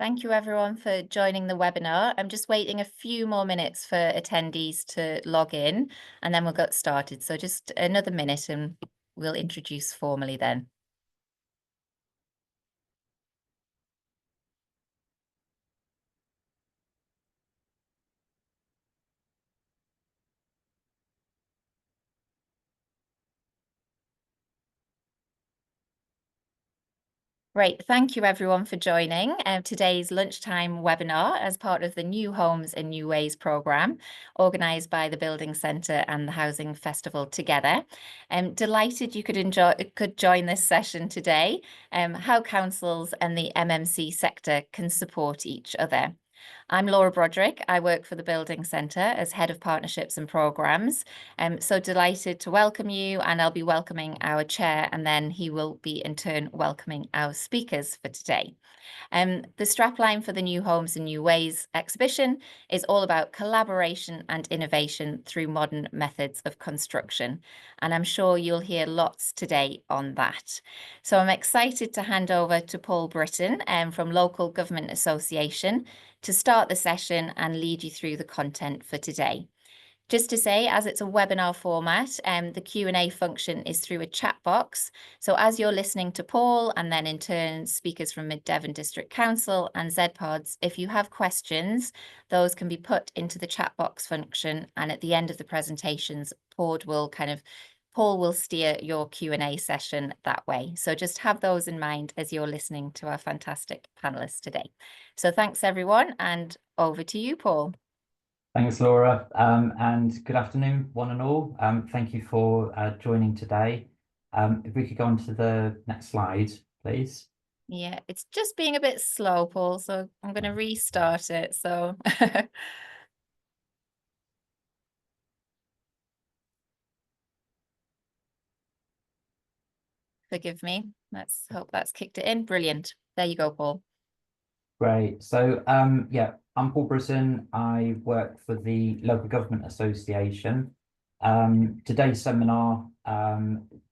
Thank you everyone for joining the webinar. I'm just waiting a few more minutes for attendees to log in and then we'll get started. So just another minute and we'll introduce formally then. Great, thank you everyone for joining today's lunchtime webinar as part of the New Homes and New Ways programme organised by the Building Centre and the Housing Festival together. I'm delighted you could join this session today, how councils and the MMC sector can support each other. I'm Laura Broderick. I work for the Building Centre as Head of Partnerships and Programmes. I'm so delighted to welcome you, and I'll be welcoming our chair, and then he will be in turn welcoming our speakers for today. The strapline for the New Homes and New Ways exhibition is all about collaboration and innovation through modern methods of construction. And I'm sure you'll hear lots today on that. So I'm excited to hand over to Paul Britton from Local Government Association to start the session and lead you through the content for today. Just to say, as it's a webinar format, the Q&A function is through a chat box. So as you're listening to Paul and then in turn speakers from Mid Devon District Council and ZPods, if you have questions, those can be put into the chat box function. And at the end of the presentations, Paul will steer your Q&A session that way. So just have those in mind as you're listening to our fantastic panelists today. So thanks everyone, and over to you, Paul. Thanks, Laura, and good afternoon, one and all. Thank you for joining today. If we could go on to the next slide, please. Yeah, it's just being a bit slow, Paul, so I'm going to restart it. So forgive me. Let's hope that's kicked it in. Brilliant. There you go, Paul. Great. So, yeah, I'm Paul Britton. I work for the Local Government Association. Today's seminar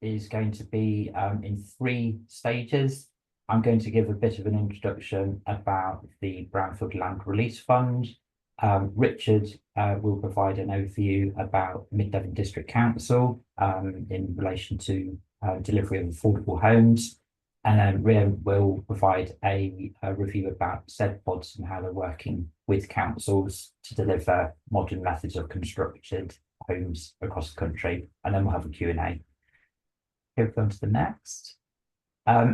is going to be in 3 stages. I'm going to give a bit of an introduction about the Brownfield Land Release Fund. Richard will provide an overview about Mid Devon District Council in relation to delivery of affordable homes. And then Ria will provide a review about ZPods and how they're working with councils to deliver modern methods of constructed homes across the country. And then we'll have a Q&A. Go on to the next.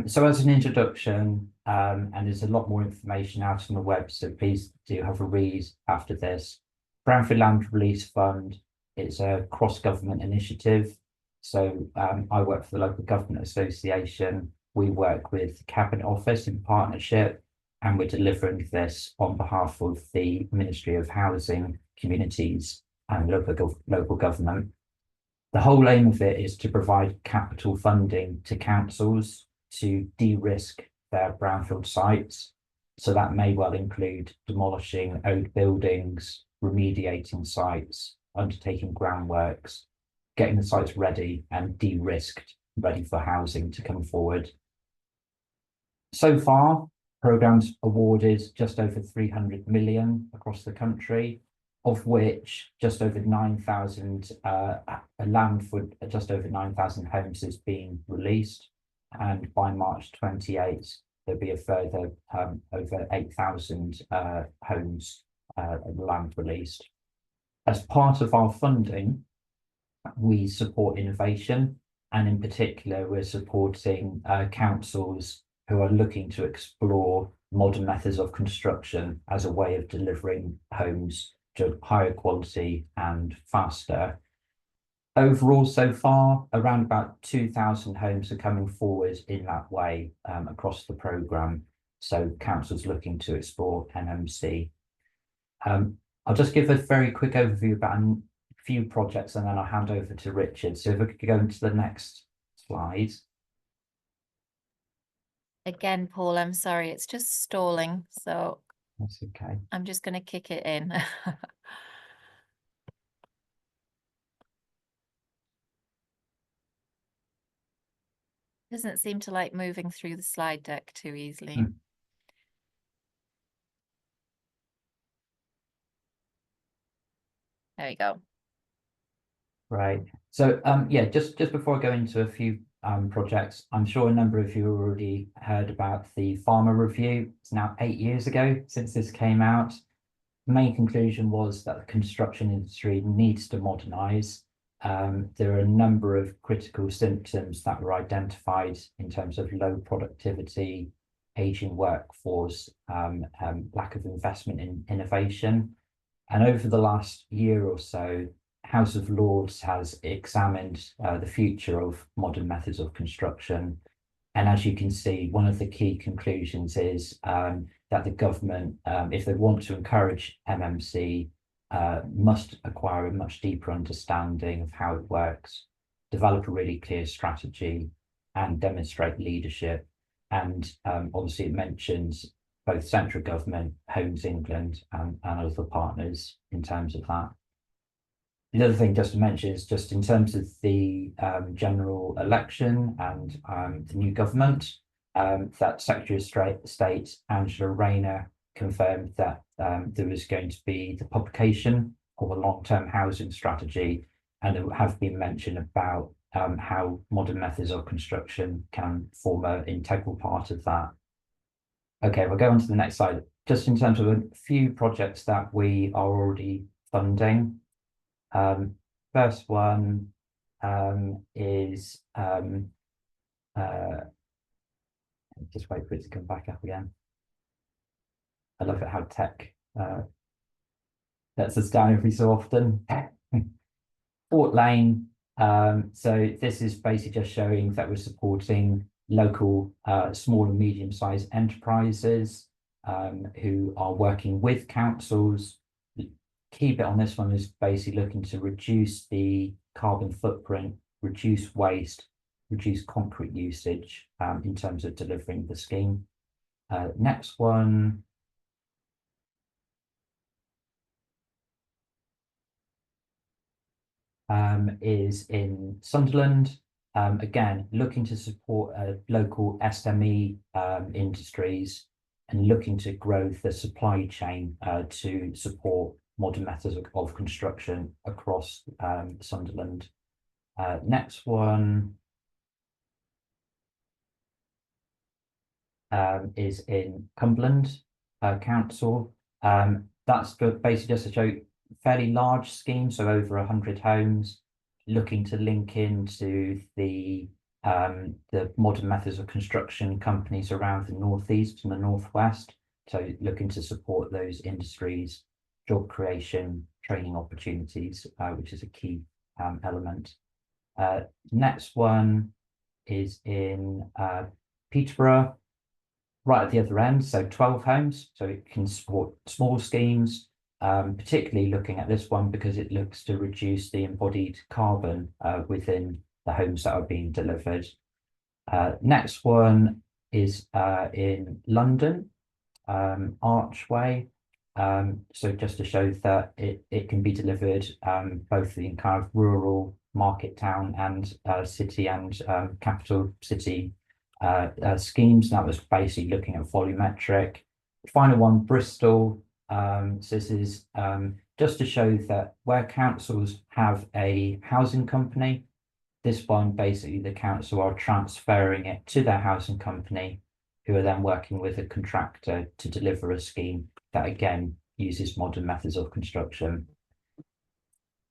So as an introduction, and there's a lot more information out on the web, so please do have a read after this. Brownfield Land Release Fund is a cross-government initiative. So I work for the Local Government Association. We work with the Cabinet Office in partnership, and we're delivering this on behalf of the Ministry of Housing, Communities and Local Government. The whole aim of it is to provide capital funding to councils to de-risk their brownfield sites. So that may well include demolishing old buildings, remediating sites, undertaking groundworks, getting the sites ready and de-risked, ready for housing to come forward. So far, programmes awarded just over 300 million across the country, of which just over 9,000 land for just over 9,000 homes is being released, and by March 28 there'll be a further over 8,000 homes land released. As part of our funding, we support innovation, and in particular we're supporting councils who are looking to explore modern methods of construction as a way of delivering homes to higher quality and faster. Overall, so far, around about 2,000 homes are coming forward in that way across the programme. So councils looking to explore MMC. I'll just give a very quick overview about a few projects and then I'll hand over to Richard. So if we could go into the next slide. Again, Paul, I'm sorry, it's just stalling. So that's okay. I'm just going to kick it in. Doesn't seem to like moving through the slide deck too easily. There we go. Right. So yeah, just before I go into a few projects, I'm sure a number of you already heard about the Farmer Review. It's now 8 years ago since this came out. The main conclusion was that the construction industry needs to modernize. There are a number of critical symptoms that were identified in terms of low productivity, aging workforce, lack of investment in innovation. And over the last year or so, House of Lords has examined the future of modern methods of construction. And as you can see, one of the key conclusions is that the government, if they want to encourage MMC, must acquire a much deeper understanding of how it works, develop a really clear strategy, and demonstrate leadership. And obviously, it mentions both central government, Homes England, and other partners in terms of that. The other thing just to mention is just in terms of the general election and the new government, that Secretary of State Angela Rayner confirmed that there was going to be the publication of a long-term housing strategy, and there have been mention about how modern methods of construction can form an integral part of that. Okay, we'll go on to the next slide. Just in terms of a few projects that we are already funding. First one is just wait for it to come back up again. I love it how tech lets us down every so often. Fort Lane. So this is basically just showing that we're supporting local small and medium-sized enterprises who are working with councils. The key bit on this one is basically looking to reduce the carbon footprint, reduce waste, reduce concrete usage in terms of delivering the scheme. Next one. Is in Sunderland. Again, looking to support local SME industries and looking to grow the supply chain to support modern methods of construction across Sunderland. Next one is in Cumberland Council. That's basically just to show fairly large scheme, so over 100 homes, looking to link into the modern methods of construction companies around the northeast and the northwest. So looking to support those industries, job creation, training opportunities, which is a key element. Next one is in Peterborough, right at the other end, so 12 homes, so it can support small schemes. Particularly looking at this one because it looks to reduce the embodied carbon within the homes that are being delivered. Next one is in London, Archway. So just to show that it can be delivered both in kind of rural market town and city and capital city schemes. That was basically looking at volumetric. Final one, Bristol. So this is just to show that where councils have a housing company, this one basically the council are transferring it to their housing company, who are then working with a contractor to deliver a scheme that again uses modern methods of construction.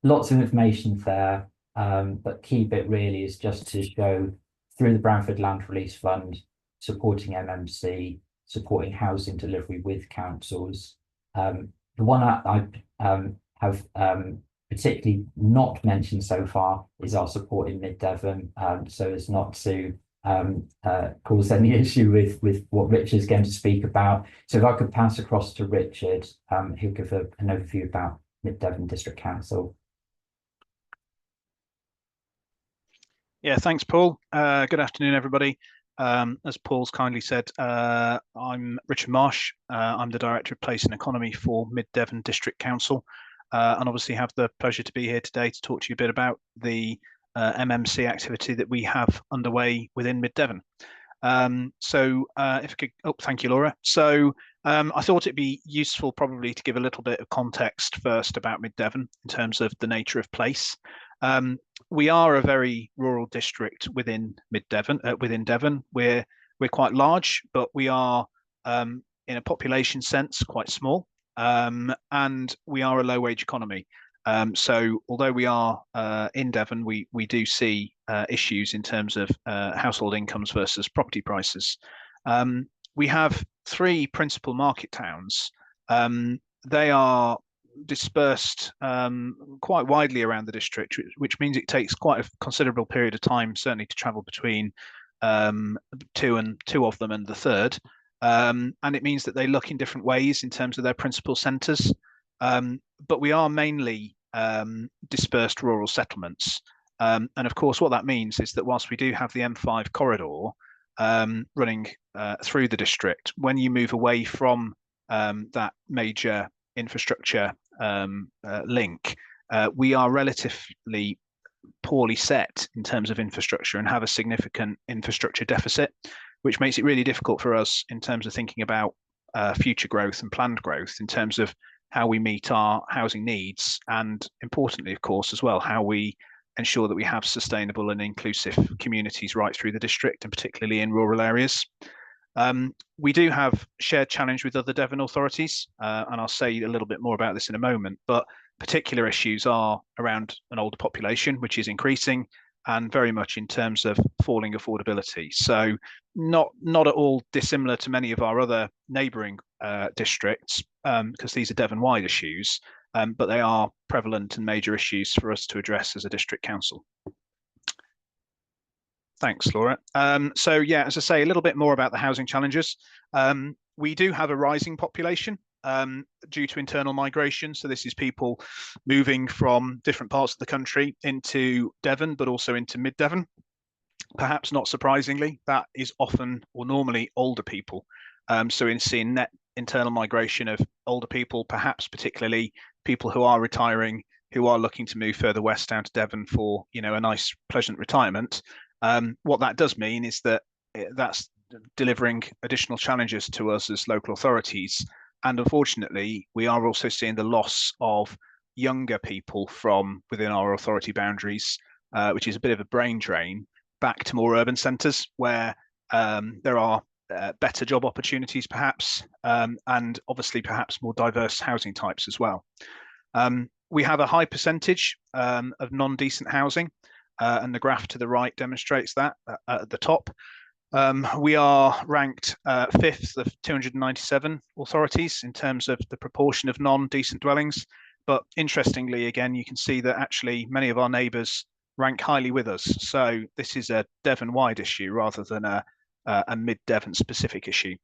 Lots of information there, but key bit really is just to show through the Brownford Land Release Fund, supporting MMC, supporting housing delivery with councils. The one I have particularly not mentioned so far is our support in Mid Devon, so as not to cause any issue with what Richard's going to speak about. So if I could pass across to Richard, he'll give an overview about Mid Devon District Council. Yeah, thanks, Paul. Good afternoon, everybody. As Paul's kindly said, I'm Richard Marsh. I'm the Director of Place and Economy for Mid Devon District Council, and obviously have the pleasure to be here today to talk to you a bit about the MMC activity that we have underway within Mid Devon. If I could, oh, thank you, Laura. So I thought it'd be useful probably to give a little bit of context first about Mid Devon in terms of the nature of place. We are a very rural district within Mid Devon. Within Devon, we're quite large, but we are in a population sense quite small, and we are a low wage economy. So although we are in Devon, we do see issues in terms of household incomes versus property prices. We have 3 principal market towns. They are dispersed quite widely around the district, which means it takes quite a considerable period of time, certainly to travel between two of them and the third. And it means that they look in different ways in terms of their principal centres. But we are mainly dispersed rural settlements. And of course, what that means is that whilst we do have the M5 corridor running through the district, when you move away from that major infrastructure link, we are relatively poorly set in terms of infrastructure and have a significant infrastructure deficit, which makes it really difficult for us in terms of thinking about future growth and planned growth in terms of how we meet our housing needs, and importantly, of course, as well, how we ensure that we have sustainable and inclusive communities right through the district, and particularly in rural areas. We do have shared challenge with other Devon authorities, and I'll say a little bit more about this in a moment, but particular issues are around an older population, which is increasing, and very much in terms of falling affordability. So not at all dissimilar to many of our other neighbouring districts, because these are Devon-wide issues, but they are prevalent and major issues for us to address as a district council. Thanks, Laura. So yeah, as I say, a little bit more about the housing challenges. We do have a rising population due to internal migration. So this is people moving from different parts of the country into Devon, but also into Mid Devon. Perhaps not surprisingly, that is often or normally older people. So in seeing net internal migration of older people, perhaps particularly people who are retiring, who are looking to move further west down to Devon for, you know, a nice, pleasant retirement. What that does mean is that that's delivering additional challenges to us as local authorities. And unfortunately, we are also seeing the loss of younger people from within our authority boundaries, which is a bit of a brain drain, back to more urban centres where there are better job opportunities perhaps, and obviously perhaps more diverse housing types as well. We have a high percentage of non-decent housing, and the graph to the right demonstrates that at the top. We are ranked 5th of 297 authorities in terms of the proportion of non-decent dwellings. But interestingly, again, you can see that actually many of our neighbours rank highly with us. So this is a Devon-wide issue rather than a Mid-Devon specific issue.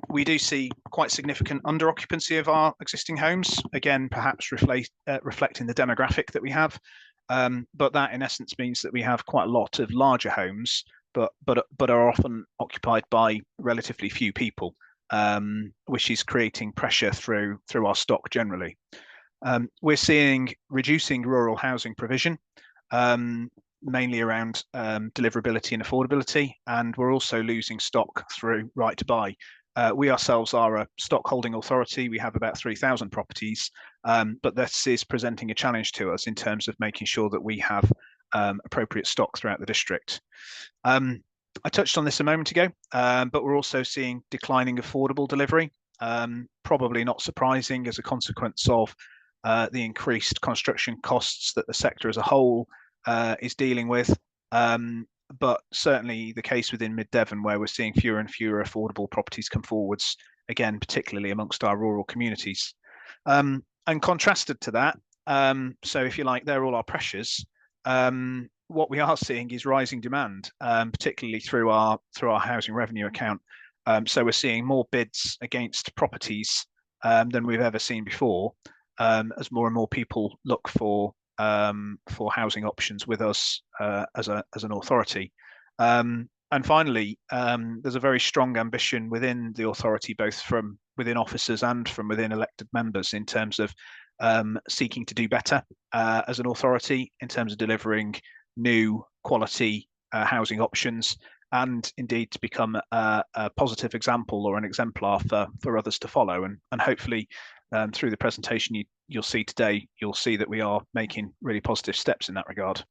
We do see quite significant under-occupancy of our existing homes, again, perhaps reflecting the demographic that we have. But that in essence means that we have quite a lot of larger homes, but are often occupied by relatively few people, which is creating pressure through our stock generally. We're seeing reducing rural housing provision, mainly around deliverability and affordability, and we're also losing stock through right to buy. We ourselves are a stock holding authority. We have about 3,000 properties, but this is presenting a challenge to us in terms of making sure that we have appropriate stock throughout the district. I touched on this a moment ago, but we're also seeing declining affordable delivery, probably not surprising as a consequence of the increased construction costs that the sector as a whole is dealing with. But certainly the case within Mid Devon, where we're seeing fewer and fewer affordable properties come forwards, again, particularly amongst our rural communities. And contrasted to that, so if you like, they're all our pressures. What we are seeing is rising demand, particularly through our housing revenue account. So we're seeing more bids against properties than we've ever seen before, as more and more people look for housing options with us as an authority. And finally, there's a very strong ambition within the authority, both from within officers and from within elected members, in terms of seeking to do better as an authority in terms of delivering new quality housing options, and indeed to become a positive example or an exemplar for others to follow. And hopefully through the presentation you'll see today, you'll see that we are making really positive steps in that regard.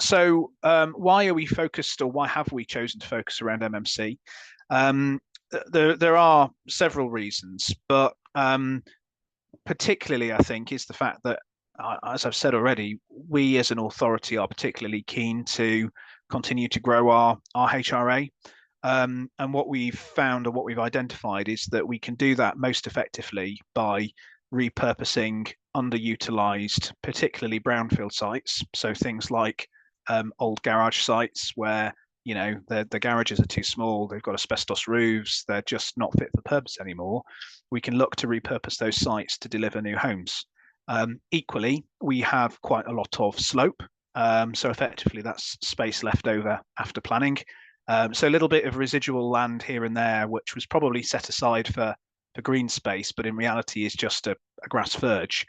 So why are we focused, or why have we chosen to focus around MMC? There are several reasons, but particularly I think is the fact that, as I've said already, we as an authority are particularly keen to continue to grow our HRA. And what we've found, or what we've identified, is that we can do that most effectively by repurposing underutilized, particularly brownfield sites. So things like old garage sites where, you know, the garages are too small, they've got asbestos roofs, they're just not fit for purpose anymore. We can look to repurpose those sites to deliver new homes. Equally, we have quite a lot of slope. So effectively that's space left over after planning. So a little bit of residual land here and there, which was probably set aside for green space, but in reality is just a grass verge.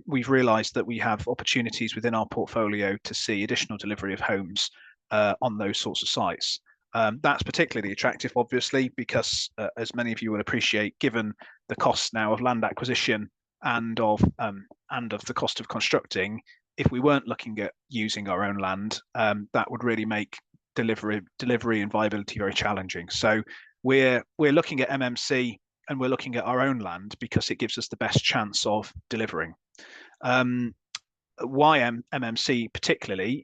We've realised that we have opportunities within our portfolio to see additional delivery of homes on those sorts of sites. That's particularly attractive, obviously, because as many of you will appreciate, given the cost now of land acquisition and of the cost of constructing, if we weren't looking at using our own land, that would really make delivery and viability very challenging. So we're looking at MMC, and we're looking at our own land because it gives us the best chance of delivering. Why MMC particularly?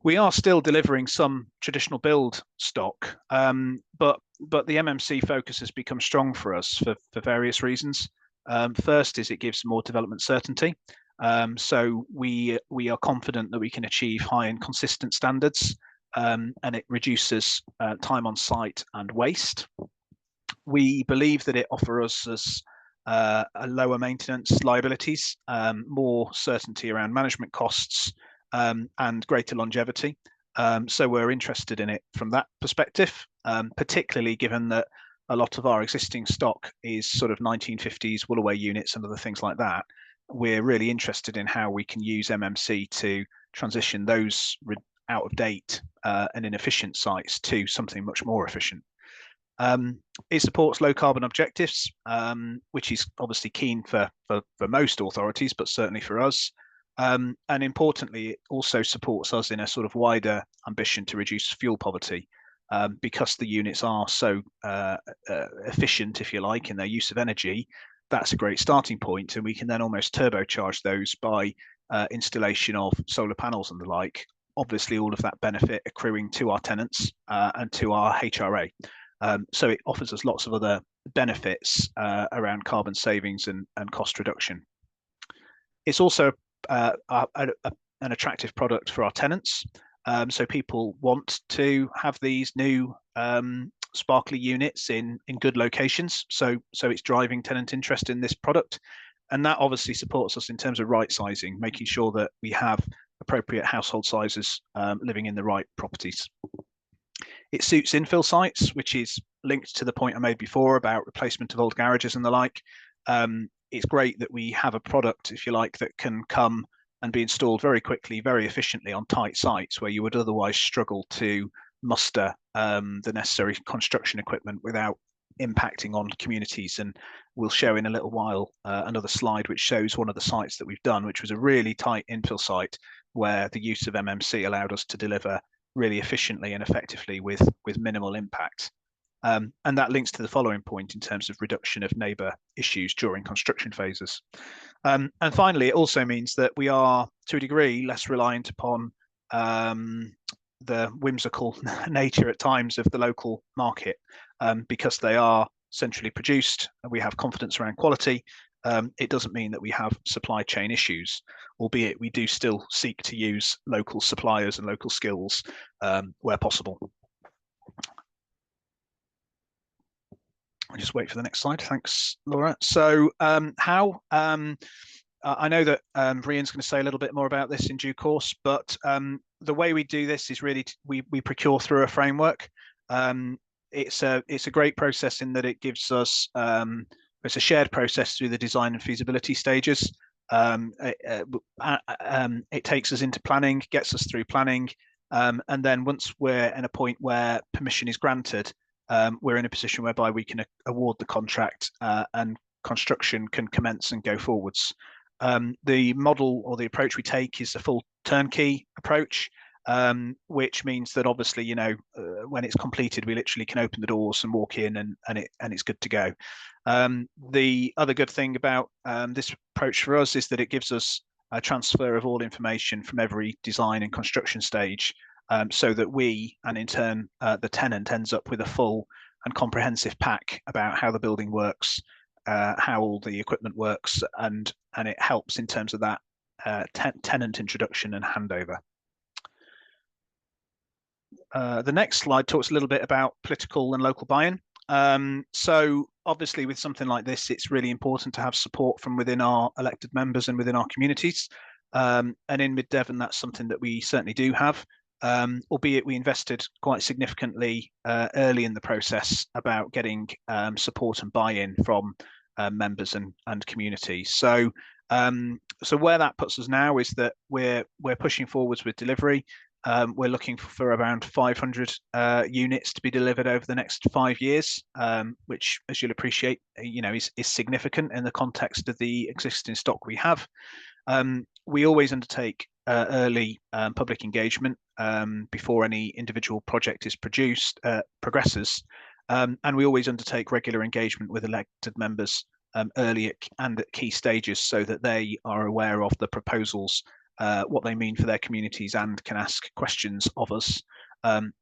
We are still delivering some traditional build stock, but the MMC focus has become strong for us for various reasons. First is it gives more development certainty. So we are confident that we can achieve high and consistent standards, and it reduces time on site and waste. We believe that it offers us a lower maintenance liabilities, more certainty around management costs, and greater longevity. So we're interested in it from that perspective, particularly given that a lot of our existing stock is sort of 1950s Woolaway units and other things like that. We're really interested in how we can use MMC to transition those out of date and inefficient sites to something much more efficient. It supports low carbon objectives, which is obviously keen for most authorities, but certainly for us. And importantly, it also supports us in a sort of wider ambition to reduce fuel poverty, because the units are so efficient, if you like, in their use of energy. That's a great starting point, and we can then almost turbocharge those by installation of solar panels and the like. Obviously, all of that benefit accruing to our tenants and to our HRA. So it offers us lots of other benefits around carbon savings and cost reduction. It's also an attractive product for our tenants. So people want to have these new sparkly units in good locations. So it's driving tenant interest in this product. And that obviously supports us in terms of right sizing, making sure that we have appropriate household sizes living in the right properties. It suits infill sites, which is linked to the point I made before about replacement of old garages and the like. It's great that we have a product, if you like, that can come and be installed very quickly, very efficiently on tight sites where you would otherwise struggle to muster the necessary construction equipment without impacting on communities. And we'll show in a little while another slide which shows one of the sites that we've done, which was a really tight infill site where the use of MMC allowed us to deliver really efficiently and effectively with minimal impact. And that links to the following point in terms of reduction of neighbour issues during construction phases. And finally, it also means that we are, to a degree, less reliant upon the whimsical nature at times of the local market, because they are centrally produced and we have confidence around quality. It doesn't mean that we have supply chain issues, albeit we do still seek to use local suppliers and local skills where possible. I'll just wait for the next slide. Thanks, Laura. So how? I know that Rian's going to say a little bit more about this in due course, but the way we do this is really we procure through a framework. It's a great process in that it gives us it's a shared process through the design and feasibility stages. It takes us into planning, gets us through planning, And then once we're in a point where permission is granted, we're in a position whereby we can award the contract and construction can commence and go forwards. The model or the approach we take is a full turnkey approach, which means that obviously, you know, when it's completed, we literally can open the doors and walk in, and it's good to go. The other good thing about this approach for us is that it gives us a transfer of all information from every design and construction stage, so that we, and in turn the tenant, ends up with a full and comprehensive pack about how the building works, how all the equipment works, and it helps in terms of that tenant introduction and handover. The next slide talks a little bit about political and local buy-in. So obviously with something like this, it's really important to have support from within our elected members and within our communities. And in Mid Devon, that's something that we certainly do have, albeit we invested quite significantly early in the process about getting support and buy-in from members and communities. So where that puts us now is that we're pushing forwards with delivery. We're looking for around 500 units to be delivered over the next 5 years, which, as you'll appreciate, you know, is significant in the context of the existing stock we have. We always undertake early public engagement before any individual project is progresses, and we always undertake regular engagement with elected members early and at key stages, so that they are aware of the proposals, what they mean for their communities, and can ask questions of us.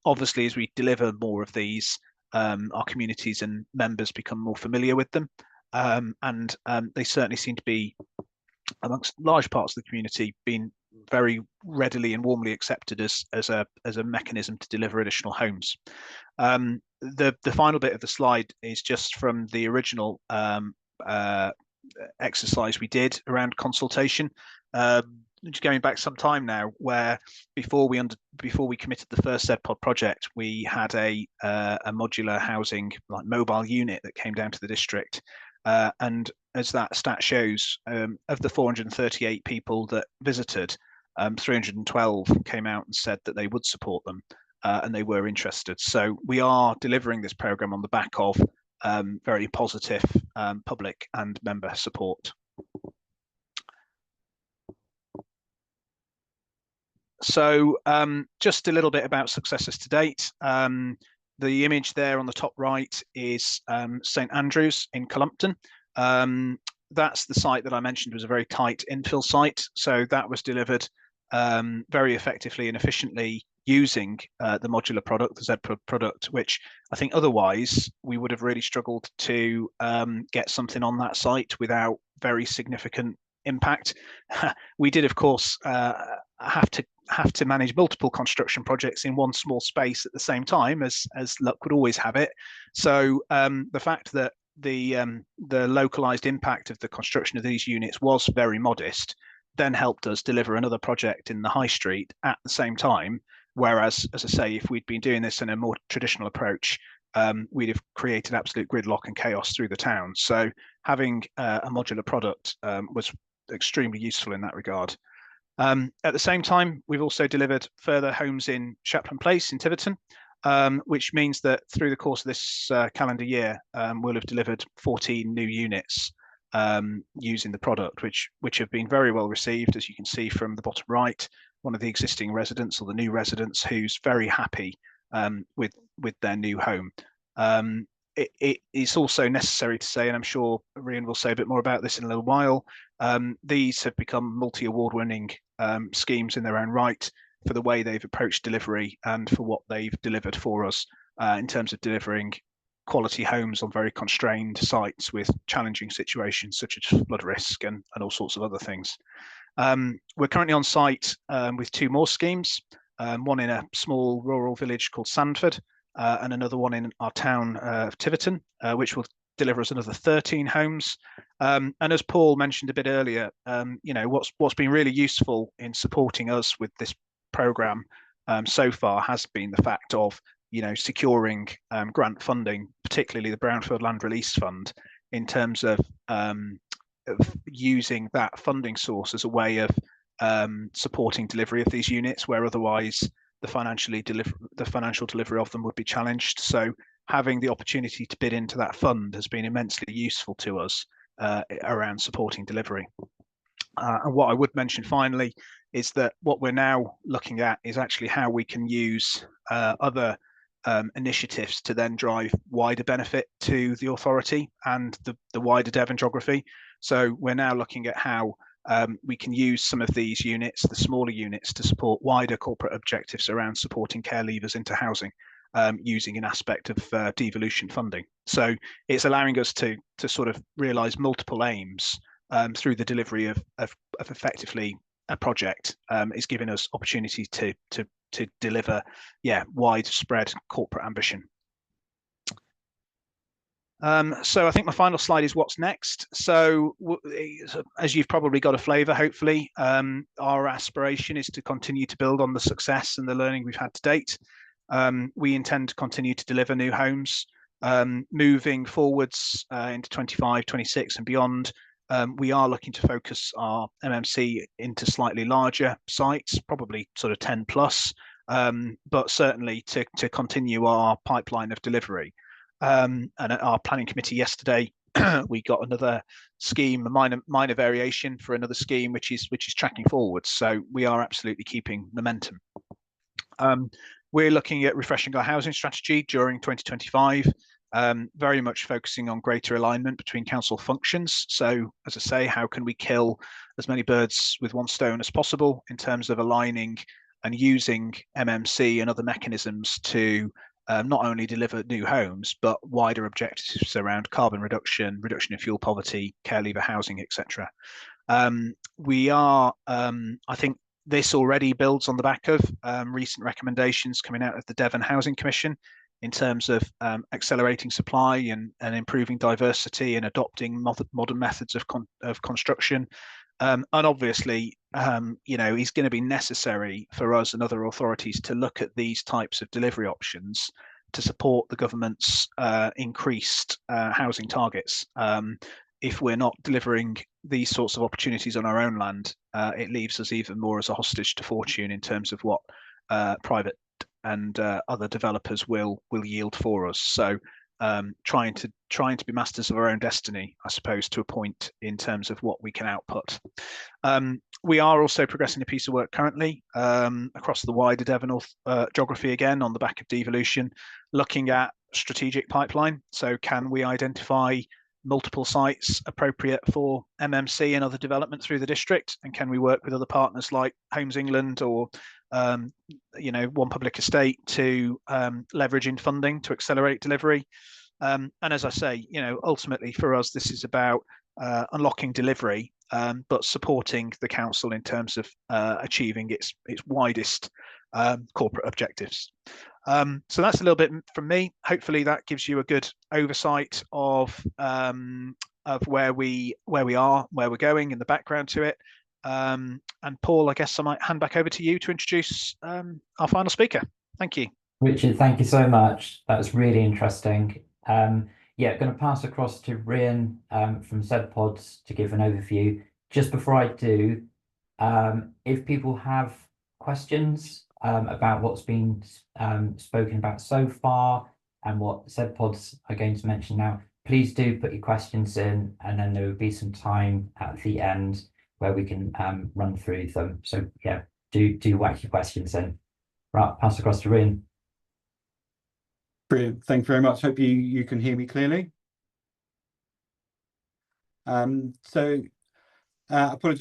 Obviously, as we deliver more of these, our communities and members become more familiar with them, and they certainly seem to be, amongst large parts of the community, being very readily and warmly accepted as a mechanism to deliver additional homes. The final bit of the slide is just from the original exercise we did around consultation. Just going back some time now, where before we committed the first ZPod project, we had a modular housing, like, mobile unit that came down to the district, and as that stat shows, of the 438 people that visited, 312 came out and said that they would support them, and they were interested. So we are delivering this program on the back of very positive public and member support. So just a little bit about successes to date. The image there on the top right is St Andrews in Columpton. That's the site that I mentioned was a very tight infill site. So that was delivered very effectively and efficiently using the modular product, the ZPod product, which I think otherwise we would have really struggled to get something on that site without very significant impact. We did, of course, have to manage multiple construction projects in one small space at the same time, as luck would always have it. So the fact that the localized impact of the construction of these units was very modest then helped us deliver another project in the high street at the same time. Whereas, as I say, if we'd been doing this in a more traditional approach, we'd have created absolute gridlock and chaos through the town. So having a modular product was extremely useful in that regard. At the same time, we've also delivered further homes in Shapland Place in Tiverton, which means that through the course of this calendar year, we'll have delivered 14 new units using the product, which have been very well received, as you can see from the bottom right. One of the existing residents, or the new residents, who's very happy with their new home. It is also necessary to say, and I'm sure Rian will say a bit more about this in a little while, these have become multi-award winning schemes in their own right for the way they've approached delivery and for what they've delivered for us in terms of delivering quality homes on very constrained sites with challenging situations such as flood risk and all sorts of other things. We're currently on site with 2 more schemes, one in a small rural village called Sandford, and another one in our town of Tiverton, which will deliver us another 13 homes. And as Paul mentioned a bit earlier, you know, what's been really useful in supporting us with this programme so far has been the fact of, you know, securing grant funding, particularly the Brownfield Land Release Fund, in terms of using that funding source as a way of supporting delivery of these units, where otherwise the financial delivery of them would be challenged. So having the opportunity to bid into that fund has been immensely useful to us around supporting delivery. And what I would mention finally is that what we're now looking at is actually how we can use other initiatives to then drive wider benefit to the authority and the wider Devon geography. So we're now looking at how we can use some of these units, the smaller units, to support wider corporate objectives around supporting care leavers into housing, using an aspect of devolution funding. So it's allowing us to sort of realise multiple aims through the delivery of effectively a project. Is giving us opportunity to deliver, widespread corporate ambition. So I think my final slide is what's next. So as you've probably got a flavour, hopefully, our aspiration is to continue to build on the success and the learning we've had to date. We intend to continue to deliver new homes. Moving forwards into 25, 26 and beyond, we are looking to focus our MMC into slightly larger sites, probably sort of 10 plus, but certainly to continue our pipeline of delivery. And at our planning committee yesterday, we got another scheme, a minor variation for another scheme, which is tracking forwards. So we are absolutely keeping momentum. We're looking at refreshing our housing strategy during 2025. Very much focusing on greater alignment between council functions. So, as I say, how can we kill as many birds with one stone as possible in terms of aligning and using MMC and other mechanisms to not only deliver new homes, but wider objectives around carbon reduction, reduction in fuel poverty, care leaver housing, etc. We are, I think, this already builds on the back of recent recommendations coming out of the Devon Housing Commission in terms of accelerating supply and improving diversity and adopting modern methods of construction. And obviously, is going to be necessary for us and other authorities to look at these types of delivery options to support the government's increased housing targets. If we're not delivering these sorts of opportunities on our own land, it leaves us even more as a hostage to fortune in terms of what private and other developers will yield for us. So trying to be masters of our own destiny, I suppose, to a point in terms of what we can output. We are also progressing a piece of work currently across the wider Devon geography, again on the back of devolution, looking at strategic pipeline. So can we identify multiple sites appropriate for MMC and other development through the district, and can we work with other partners like Homes England or One Public Estate to leverage in funding to accelerate delivery. And as I say, ultimately for us, this is about unlocking delivery, but supporting the council in terms of achieving its widest corporate objectives. So that's a little bit from me. Hopefully that gives you a good oversight of where we are, where we're going, and the background to it. And Paul, I guess I might hand back over to you to introduce our final speaker. Thank you. Richard, thank you so much. That was really interesting. Going to pass across to Ryan from ZedPods to give an overview. Just before I do, if people have questions about what's been spoken about so far and what ZedPods are going to mention now, please do put your questions in, and then there will be some time at the end where we can run through them. So do whack your questions in. Right, pass across to Ryan. Brilliant. Thank you very much. Hope you can hear me clearly. Apologies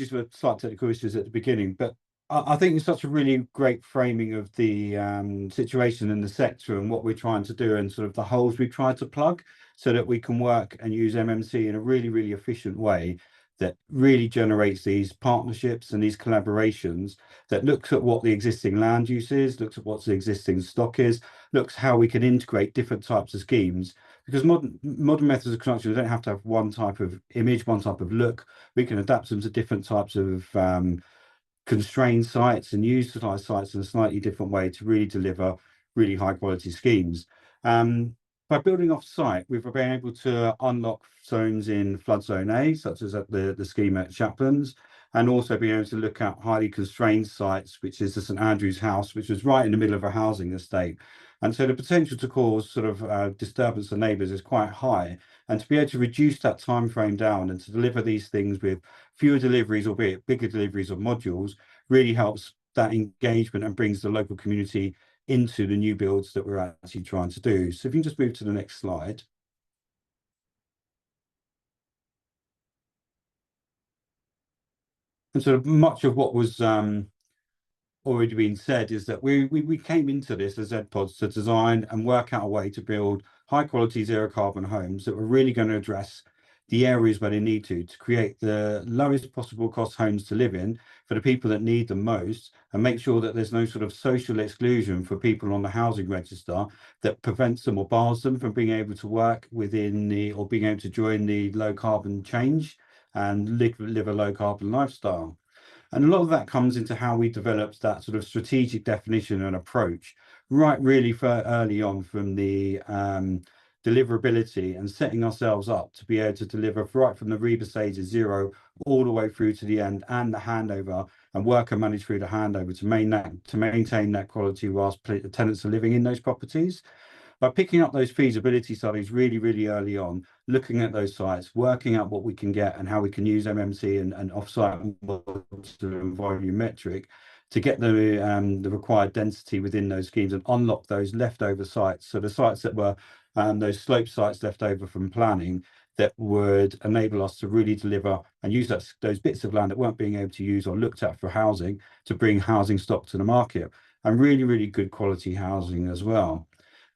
for slight technical issues at the beginning, but I think it's such a really great framing of the situation in the sector and what we're trying to do and sort of the holes we try to plug so that we can work and use MMC in a really, really efficient way that really generates these partnerships and these collaborations, that looks at what the existing land use is, looks at what the existing stock is, looks how we can integrate different types of schemes. Because modern methods of construction don't have to have one type of image, one type of look. We can adapt them to different types of constrained sites and utilize sites in a slightly different way to really deliver really high quality schemes. By building off site, we've been able to unlock zones in flood zone A, such as at the scheme at Chaplains, and also being able to look at highly constrained sites, which is the St Andrew's House, which was right in the middle of a housing estate. And so the potential to cause sort of disturbance of neighbours is quite high. And to be able to reduce that time frame down and to deliver these things with fewer deliveries, albeit bigger deliveries of modules, really helps that engagement and brings the local community into the new builds that we're actually trying to do. So if you can just move to the next slide. And sort of much of what was already been said is that we came into this as ZPods to design and work out a way to build high quality zero carbon homes that were really going to address the areas where they need to create the lowest possible cost homes to live in for the people that need them most, and make sure that there's no sort of social exclusion for people on the housing register that prevents them or bars them from being able to work within or being able to join the low carbon change and live a low carbon lifestyle. And a lot of that comes into how we developed that sort of strategic definition and approach, right really for early on, from the deliverability and setting ourselves up to be able to deliver right from the REBA stage of 0 all the way through to the end, and the handover, and work and manage through the handover to maintain that quality whilst tenants are living in those properties. By picking up those feasibility studies really, really early on, looking at those sites, working out what we can get and how we can use MMC and offsite and volumetric to get the required density within those schemes and unlock those leftover sites. So the sites that were those slope sites left over from planning that would enable us to really deliver and use those bits of land that weren't being able to use or looked at for housing to bring housing stock to the market, and really, really good quality housing as well.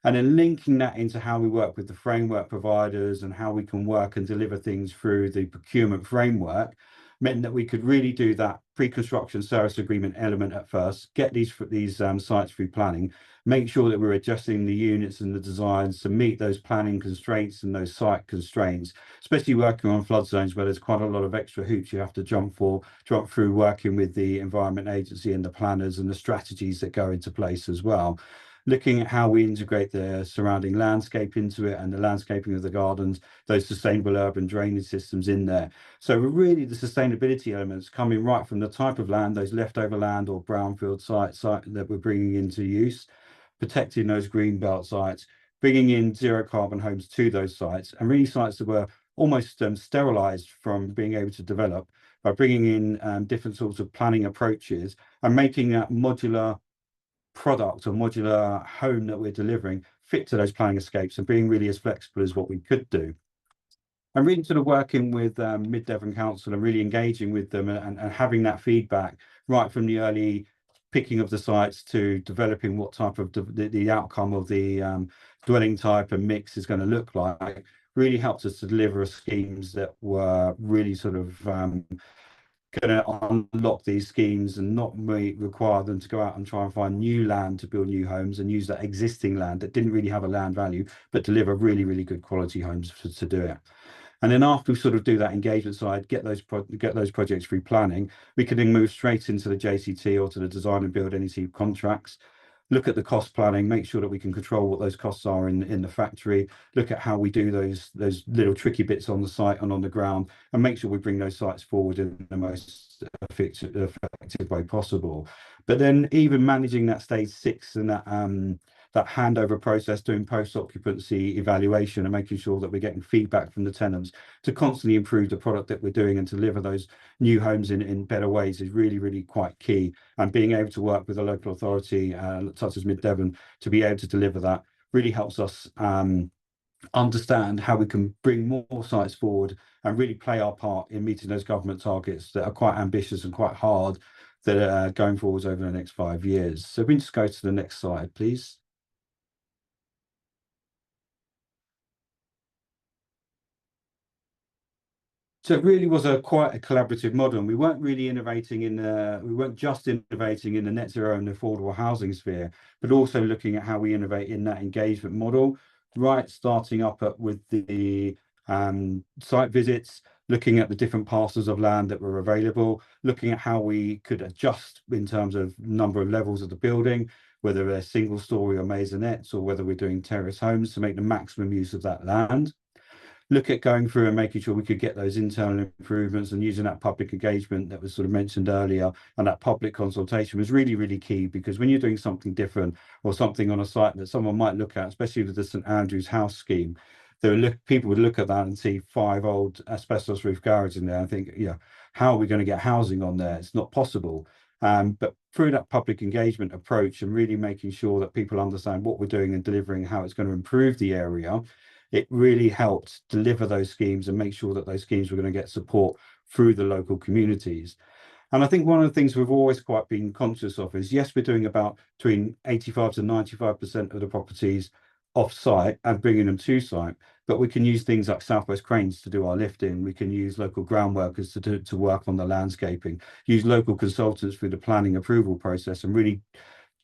And then linking that into how we work with the framework providers and how we can work and deliver things through the procurement framework meant that we could really do that pre-construction service agreement element at first, get these sites through planning, make sure that we're adjusting the units and the designs to meet those planning constraints and those site constraints, especially working on flood zones where there's quite a lot of extra hoops you have to jump through, working with the Environment Agency and the planners and the strategies that go into place as well. Looking at how we integrate the surrounding landscape into it and the landscaping of the gardens, those sustainable urban drainage systems in there. So really the sustainability elements coming right from the type of land, those leftover land or brownfield sites that we're bringing into use, protecting those green belt sites, bringing in zero carbon homes to those sites, and really sites that were almost sterilized from being able to develop by bringing in different sorts of planning approaches and making that modular product or modular home that we're delivering fit to those planning escapes and being really as flexible as what we could do. And really sort of working with Mid Devon Council and really engaging with them and having that feedback right from the early picking of the sites to developing what type of the outcome of the dwelling type and mix is going to look like, really helped us to deliver schemes that were really sort of going to unlock these schemes and not require them to go out and try and find new land to build new homes and use that existing land that didn't really have a land value, but deliver really, really good quality homes to do it. And then after we sort of do that engagement side, get those projects through planning, we can then move straight into the JCT or to the design and build NEC contracts. Look at the cost planning, make sure that we can control what those costs are in the factory, look at how we do those little tricky bits on the site and on the ground, and make sure we bring those sites forward in the most effective way possible. But then even managing that stage 6 and that handover process, doing post-occupancy evaluation and making sure that we're getting feedback from the tenants to constantly improve the product that we're doing and deliver those new homes in better ways is really, really quite key. And being able to work with a local authority such as Mid Devon to be able to deliver that really helps us understand how we can bring more sites forward and really play our part in meeting those government targets that are quite ambitious and quite hard that are going forwards over the next 5 years. So if we just go to the next slide, please. So it really was quite a collaborative model. And we weren't really innovating we weren't just innovating in the net zero and affordable housing sphere, but also looking at how we innovate in that engagement model, right? Starting up with the site visits, looking at the different parcels of land that were available, looking at how we could adjust in terms of number of levels of the building, whether they're single story or maisonettes, or whether we're doing terrace homes to make the maximum use of that land. look at going through and making sure we could get those internal improvements, and using that public engagement that was sort of mentioned earlier, and that public consultation was really, really key, because when you're doing something different or something on a site that someone might look at, especially with the St Andrews house scheme, people would look at that and see 5 old asbestos roof garages in there and think, yeah, how are we going to get housing on there? It's not possible. But through that public engagement approach and really making sure that people understand what we're doing and delivering, how it's going to improve the area, it really helped deliver those schemes and make sure that those schemes were going to get support through the local communities. And I think one of the things we've always quite been conscious of is, yes, we're doing about between 85 to 95% of the properties off-site and bringing them to site, but we can use things like Southwest Cranes to do our lifting. We can use local ground workers to work on the landscaping, use local consultants through the planning approval process, and really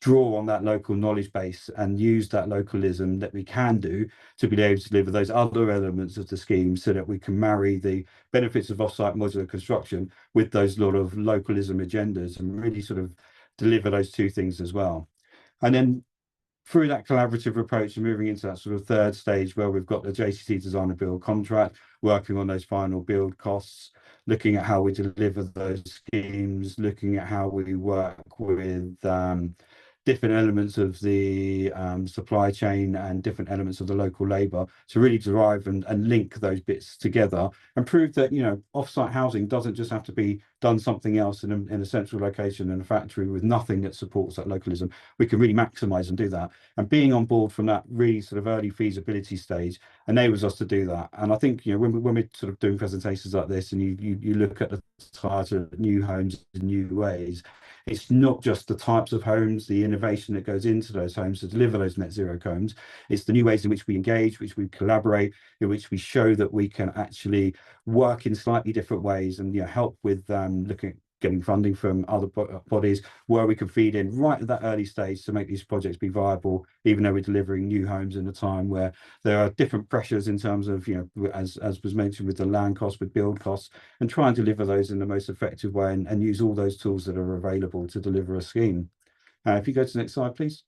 draw on that local knowledge base and use that localism that we can do to be able to deliver those other elements of the scheme, so that we can marry the benefits of off-site modular construction with those lot of localism agendas and really sort of deliver those two things as well. And then through that collaborative approach and moving into that sort of third stage where we've got the JCT design and build contract, working on those final build costs, looking at how we deliver those schemes, looking at how we work with different elements of the supply chain and different elements of the local labour to really derive and link those bits together and prove that, you know, off-site housing doesn't just have to be done something else in a central location in a factory with nothing that supports that localism. We can really maximise and do that. And being on board from that really sort of early feasibility stage enables us to do that. And I think, you know, when we're sort of doing presentations like this and you look at the title New Homes in New Ways, it's not just the types of homes, the innovation that goes into those homes to deliver those net zero homes. It's the new ways in which we engage, which we collaborate, in which we show that we can actually work in slightly different ways and, you know, help with looking at getting funding from other bodies where we can feed in right at that early stage to make these projects be viable, even though we're delivering new homes in a time where there are different pressures in terms of, you know, as was mentioned with the land costs, with build costs, and try and deliver those in the most effective way and use all those tools that are available to deliver a scheme. If you go to the next slide, please.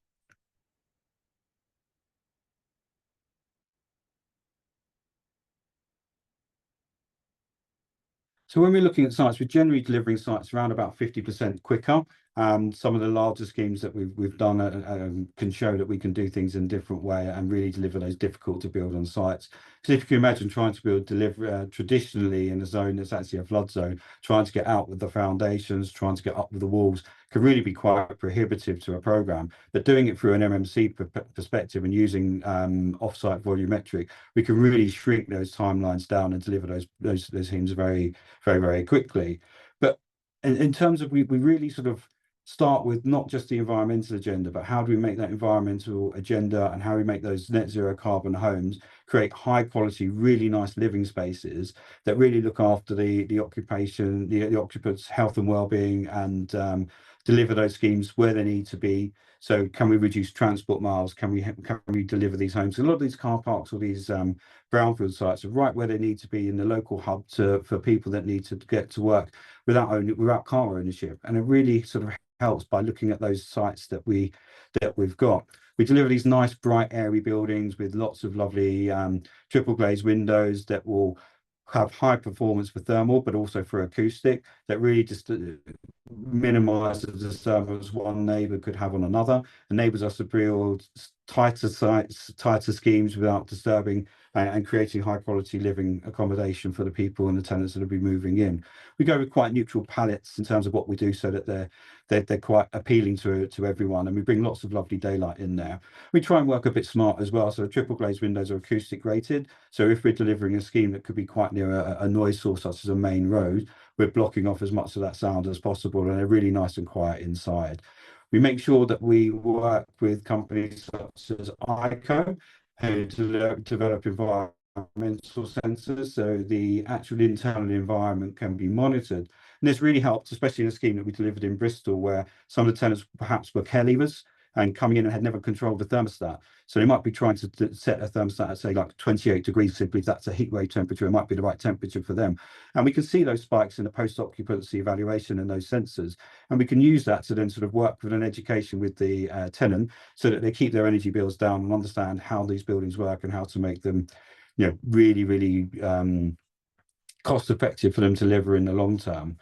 So when we're looking at sites, we're generally delivering sites around about 50% quicker. Some of the larger schemes that we've done can show that we can do things in a different way and really deliver those difficult to build on sites. Because if you can imagine trying to deliver traditionally in a zone that's actually a flood zone, trying to get out with the foundations, trying to get up with the walls, can really be quite prohibitive to a programme. But doing it through an MMC perspective and using off-site volumetric, we can really shrink those timelines down and deliver those schemes very, very, very quickly. But in terms of we really sort of start with not just the environmental agenda, but how do we make that environmental agenda and how we make those net zero carbon homes create high quality, really nice living spaces that really look after the occupation, the occupants' health and well-being, and deliver those schemes where they need to be. So can we reduce transport miles? Can we deliver these homes? A lot of these car parks or these brownfield sites are right where they need to be in the local hub for people that need to get to work without car ownership. And it really sort of helps by looking at those sites that we've got. We deliver these nice, bright, airy buildings with lots of lovely triple glazed windows that will have high performance for thermal, but also for acoustic, that really just minimises the disturbance one neighbour could have on another, enables us to build tighter sites, tighter schemes without disturbing and creating high quality living accommodation for the people and the tenants that will be moving in. We go with quite neutral palettes in terms of what we do so that they're quite appealing to everyone, and we bring lots of lovely daylight in there. We try and work a bit smart as well, so the triple glazed windows are acoustic rated, so if we're delivering a scheme that could be quite near a noise source such as a main road, we're blocking off as much of that sound as possible, and they're really nice and quiet inside. We make sure that we work with companies such as ICO, who develop environmental sensors, so the actual internal environment can be monitored. And this really helped, especially in a scheme that we delivered in Bristol, where some of the tenants perhaps were care leavers and coming in and had never controlled the thermostat. So they might be trying to set a thermostat at, say, like 28 degrees, simply if that's a heat wave temperature, it might be the right temperature for them. And we can see those spikes in the post-occupancy evaluation and those sensors. And we can use that to then sort of work with an education with the tenant so that they keep their energy bills down and understand how these buildings work and how to make them really cost effective for them to deliver in the long term.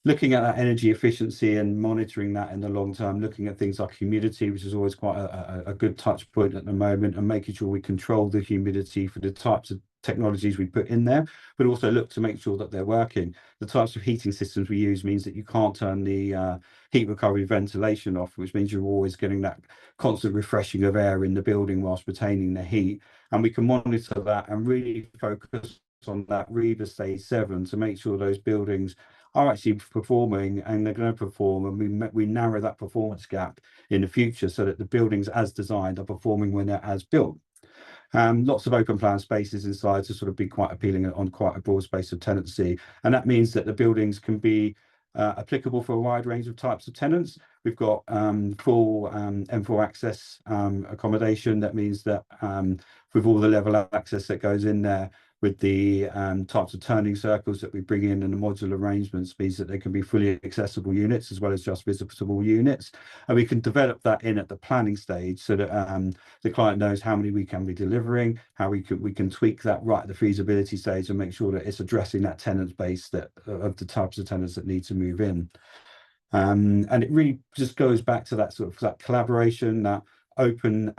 Looking at that energy efficiency and monitoring that in the long term, looking at things like humidity, which is always quite a good touch point at the moment, and making sure we control the humidity for the types of technologies we put in there, but also look to make sure that they're working. The types of heating systems we use means that you can't turn the heat recovery ventilation off, which means you're always getting that constant refreshing of air in the building whilst retaining the heat. And we can monitor that and really focus on that REBA stage 7 to make sure those buildings are actually performing, and they're going to perform, and we narrow that performance gap in the future so that the buildings as designed are performing when they're as built. Lots of open plan spaces inside to sort of be quite appealing on quite a broad space of tenancy, and that means that the buildings can be applicable for a wide range of types of tenants. We've got full M4 access accommodation. That means that with all the level of access that goes in there, with the types of turning circles that we bring in and the modular arrangements, means that they can be fully accessible units as well as just visitable units. And we can develop that in at the planning stage so that the client knows how many we can be delivering, how we can tweak that right at the feasibility stage and make sure that it's addressing that tenant base of the types of tenants that need to move in. And it really just goes back to that sort of that collaboration, that open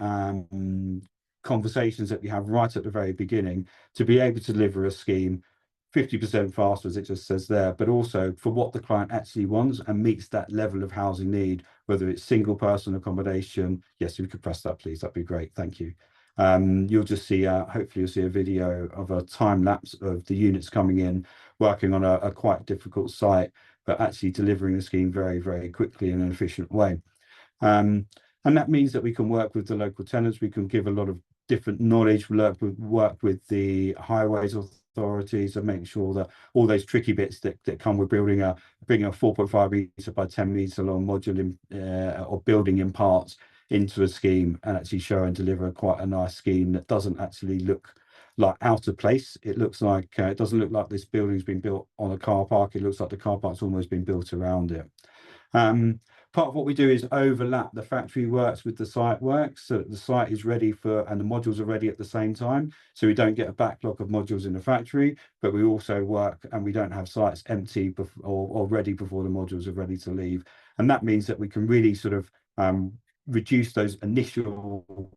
conversations that we have right at the very beginning to be able to deliver a scheme 50% faster, as it just says there, but also for what the client actually wants and meets that level of housing need, whether it's single person accommodation. Yes, if you could press that, please, that'd be great. Thank you. You'll just see, hopefully you'll see a video of a time lapse of the units coming in, working on a quite difficult site, but actually delivering the scheme very quickly in an efficient way. And that means that we can work with the local tenants. We can give a lot of different knowledge, work with the highways authorities and make sure that all those tricky bits that come with bringing a 4.5 metre by 10 metre long module or building in parts into a scheme, and actually show and deliver quite a nice scheme that doesn't actually look like out of place. It looks like it doesn't look like this building's been built on a car park. It looks like the car park's almost been built around it. Part of what we do is overlap the factory works with the site works, so that the site is ready and the modules are ready at the same time. So we don't get a backlog of modules in the factory, but we also work and we don't have sites empty or ready before the modules are ready to leave. And that means that we can really sort of reduce those initial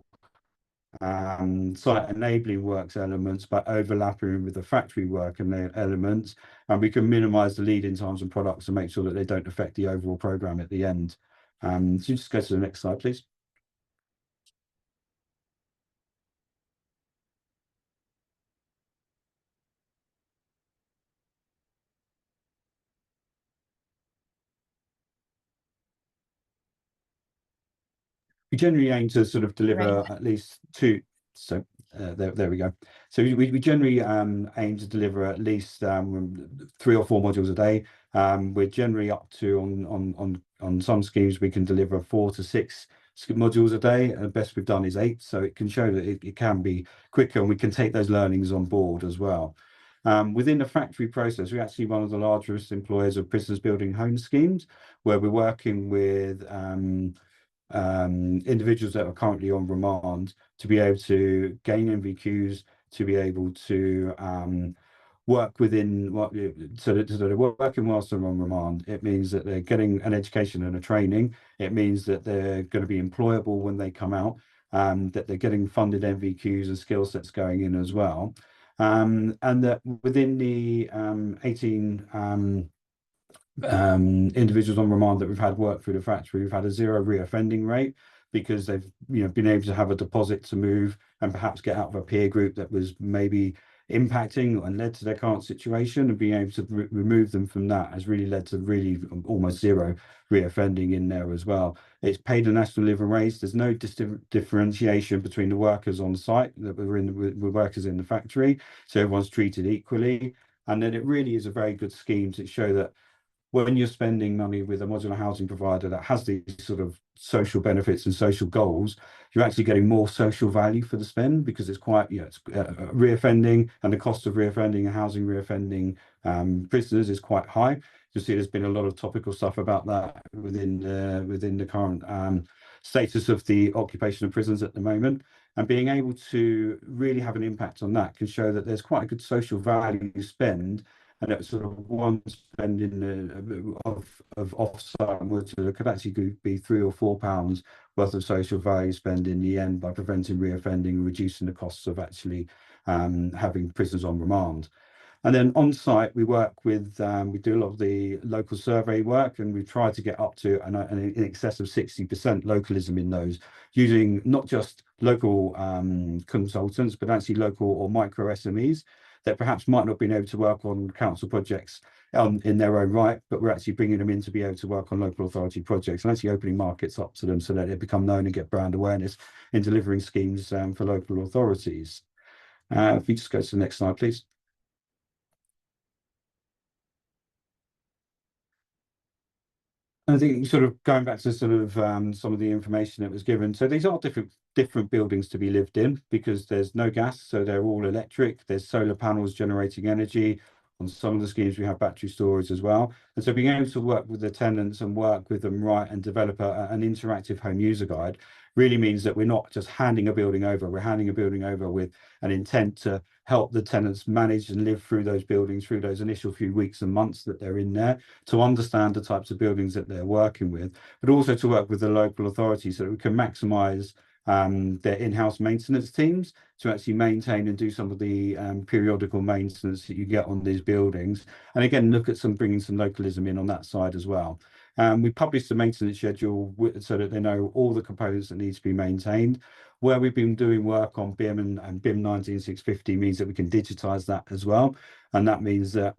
site enabling works elements by overlapping with the factory work and their elements, and we can minimize the lead-in times and products and make sure that they don't affect the overall program at the end. So just go to the next slide, please. We generally aim to sort of deliver at least two. So there we go. So we generally aim to deliver at least 3 or 4 modules a day. We're generally up to on some schemes we can deliver 4 to 6 modules a day, and the best we've done is 8. So it can show that it can be quicker, and we can take those learnings on board as well. Within the factory process, we're actually one of the largest employers of prisoners building home schemes, where we're working with individuals that are currently on remand to be able to gain MVQs, to be able to work within so that they're working whilst they're on remand. It means that they're getting an education and a training. It means that they're going to be employable when they come out, that they're getting funded MVQs and skill sets going in as well. And that within the 18 individuals on remand that we've had work through the factory, we've had a 0 reoffending rate, because they've been able to have a deposit to move and perhaps get out of a peer group that was maybe impacting and led to their current situation, and being able to remove them from that has really led to really almost 0 reoffending in there as well. It's paid a national living wage. There's no differentiation between the workers on site that we're workers in the factory, so everyone's treated equally. And then it really is a very good scheme to show that when you're spending money with a modular housing provider that has these sort of social benefits and social goals, you're actually getting more social value for the spend, because it's quite, it's reoffending, and the cost of reoffending and housing reoffending prisoners is quite high. You'll see there's been a lot of topical stuff about that within the current status of the occupation of prisons at the moment. And being able to really have an impact on that can show that there's quite a good social value spend, and that sort of one spend in the of off-site modular could actually be £3 or £4 worth of social value spend in the end by preventing reoffending, reducing the costs of actually having prisoners on remand. And then on site, we work with, we do a lot of the local survey work, and we try to get up to an in excess of 60% localism in those, using not just local consultants, but actually local or micro SMEs that perhaps might not have been able to work on council projects in their own right, but we're actually bringing them in to be able to work on local authority projects and actually opening markets up to them so that they become known and get brand awareness in delivering schemes for local authorities. If we just go to the next slide, please. I think sort of going back to sort of some of the information that was given. So these are different buildings to be lived in because there's no gas, so they're all electric. There's solar panels generating energy. On some of the schemes, we have battery storage as well. And so being able to work with the tenants and work with them right and develop an interactive home user guide really means that we're not just handing a building over. We're handing a building over with an intent to help the tenants manage and live through those buildings through those initial few weeks and months that they're in there, to understand the types of buildings that they're working with, but also to work with the local authorities so that we can maximise their in-house maintenance teams to actually maintain and do some of the periodical maintenance that you get on these buildings. And again, look at bringing some localism in on that side as well. We published the maintenance schedule so that they know all the components that need to be maintained. Where we've been doing work on BIM and BIM 19650 means that we can digitize that as well. And that means that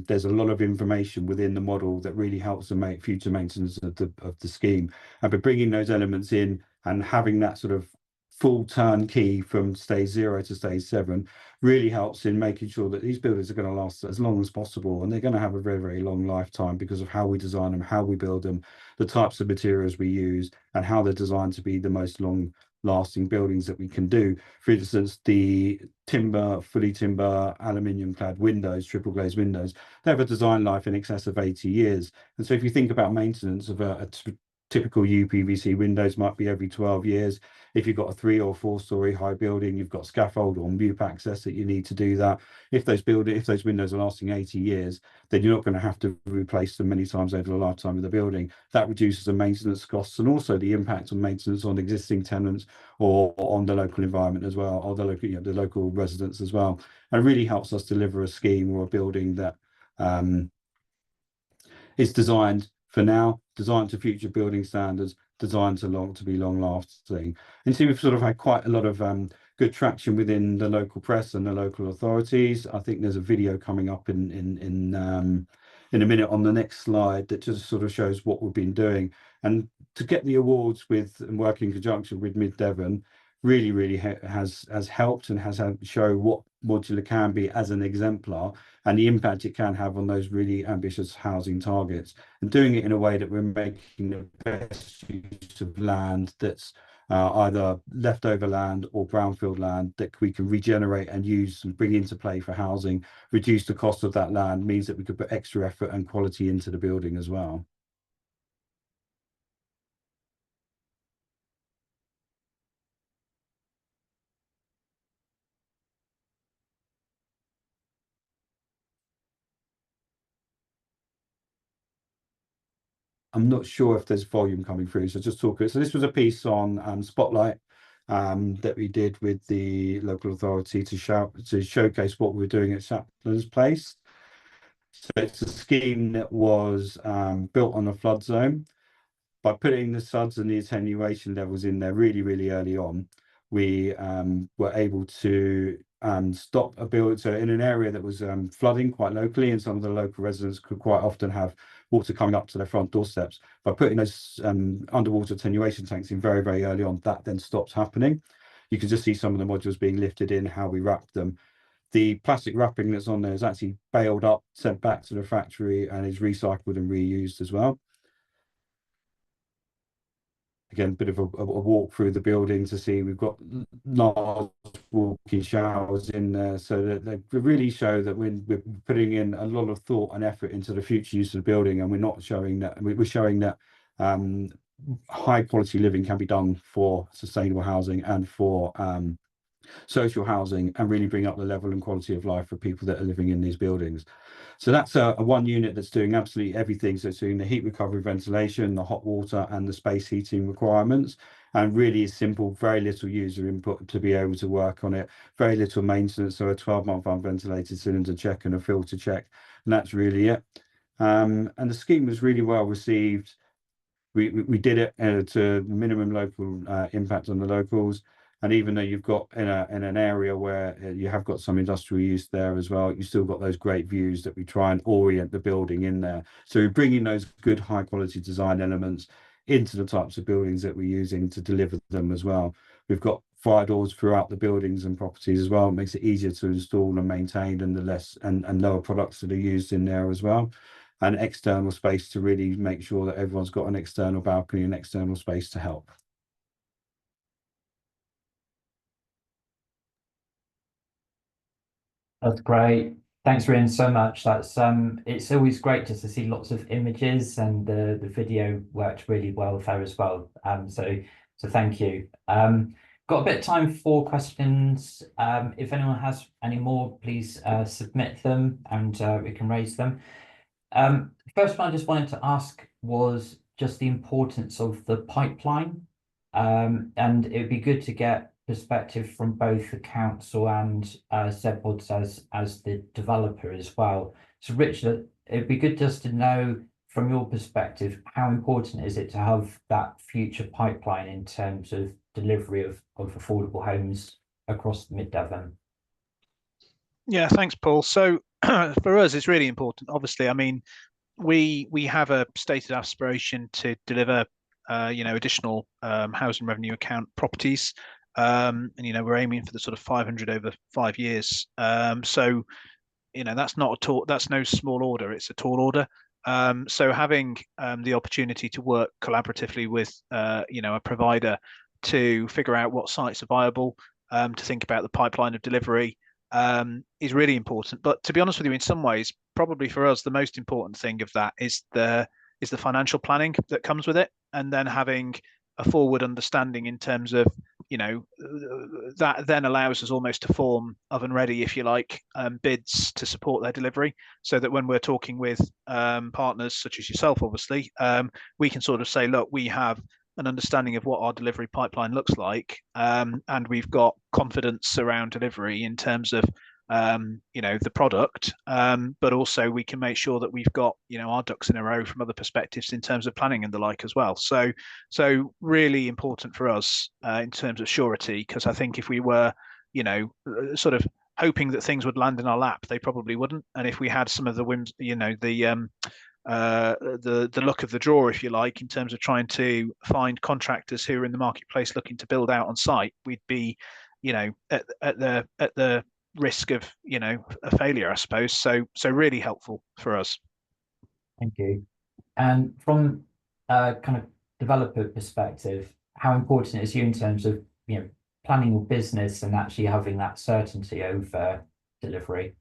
there's a lot of information within the model that really helps to make future maintenance of the scheme. And by bringing those elements in and having that sort of full turnkey from stage 0 to stage 7 really helps in making sure that these buildings are going to last as long as possible, and they're going to have a very, very long lifetime because of how we design them, how we build them, the types of materials we use, and how they're designed to be the most long-lasting buildings that we can do. For instance, the fully timber, aluminium clad windows, triple glazed windows, they have a design life in excess of 80 years. And so if you think about maintenance of a typical UPVC windows might be every 12 years. If you've got a 3 or 4 story high building, you've got scaffold or MUP access that you need to do that. If those windows are lasting 80 years, then you're not going to have to replace them many times over the lifetime of the building. That reduces the maintenance costs and also the impact on maintenance on existing tenants or on the local environment as well, or the local residents as well. And it really helps us deliver a scheme or a building that is designed for now, designed to future building standards, designed to be long lasting. And so we've sort of had quite a lot of good traction within the local press and the local authorities. I think there's a video coming up in a minute on the next slide that just sort of shows what we've been doing. And to get the awards with and work in conjunction with Mid Devon really has helped and has helped show what modular can be as an exemplar and the impact it can have on those really ambitious housing targets, and doing it in a way that we're making the best use of land that's either leftover land or brownfield land that we can regenerate and use and bring into play for housing. Reduce the cost of that land means that we could put extra effort and quality into the building as well. I'm not sure if there's volume coming through, so just talk. So this was a piece on Spotlight that we did with the local authority to showcase what we're doing at Chaplain's Place. So it's a scheme that was built on a flood zone. By putting the suds and the attenuation levels in there really early on, we were able to stop a build. So in an area that was flooding quite locally, and some of the local residents could quite often have water coming up to their front doorsteps, by putting those underwater attenuation tanks in very early on, that then stops happening. You can just see some of the modules being lifted in, how we wrap them. The plastic wrapping that's on there is actually baled up, sent back to the factory, and is recycled and reused as well. Again, a bit of a walk through the building to see we've got large walk-in showers in there, so that they really show that we're putting in a lot of thought and effort into the future use of the building, and we're not showing that we're showing that high quality living can be done for sustainable housing and for social housing, and really bring up the level and quality of life for people that are living in these buildings. So that's a one unit that's doing absolutely everything. So it's doing the heat recovery, ventilation, the hot water and the space heating requirements, and really is simple, very little user input to be able to work on it, very little maintenance. So a 12-month unventilated cylinder check and a filter check, and that's really it. And the scheme was really well received. We did it to minimum local impact on the locals. And even though you've got in an area where you have got some industrial use there as well, you still got those great views that we try and orient the building in there. So we're bringing those good high quality design elements into the types of buildings that we're using to deliver them as well. We've got fire doors throughout the buildings and properties as well. It makes it easier to install and maintain, and the less and lower products that are used in there as well. And external space to really make sure that everyone's got an external balcony and external space to help. That's great. Thanks, Ryan, so much. That's it's always great just to see lots of images, and the video worked really well there as well. So thank you. Got a bit of time for questions. If anyone has any more, please submit them, and we can raise them. First one I just wanted to ask was just the importance of the pipeline, and it would be good to get perspective from both the council and ZPODs as the developer as well. So Richard, it'd be good just to know from your perspective, how important is it to have that future pipeline in terms of delivery of affordable homes across Mid Devon? Yeah, thanks, Paul. So for us, it's really important. Obviously, I mean, we have a stated aspiration to deliver, additional housing revenue account properties. And we're aiming for the sort of 500 over 5 years. So that's that's no small order. It's a tall order. So having the opportunity to work collaboratively with a provider to figure out what sites are viable, to think about the pipeline of delivery, is really important. But to be honest with you, in some ways, probably for us, the most important thing of that is the financial planning that comes with it, and then having a forward understanding in terms of that then allows us almost to form oven ready, if you like, bids to support their delivery, so that when we're talking with partners such as yourself, obviously, we can sort of say, look, we have an understanding of what our delivery pipeline looks like, and we've got confidence around delivery in terms of the product, but also we can make sure that we've got our ducks in a row from other perspectives in terms of planning and the like as well. So really important for us in terms of surety, because I think if we were sort of hoping that things would land in our lap, they probably wouldn't. And if we had some of the whims, the luck of the draw, if you like, in terms of trying to find contractors who are in the marketplace looking to build out on site, we'd be at the risk of a failure, I suppose. So really helpful for us. Thank you. And from a kind of developer perspective, how important is you in terms of planning your business and actually having that certainty over delivery?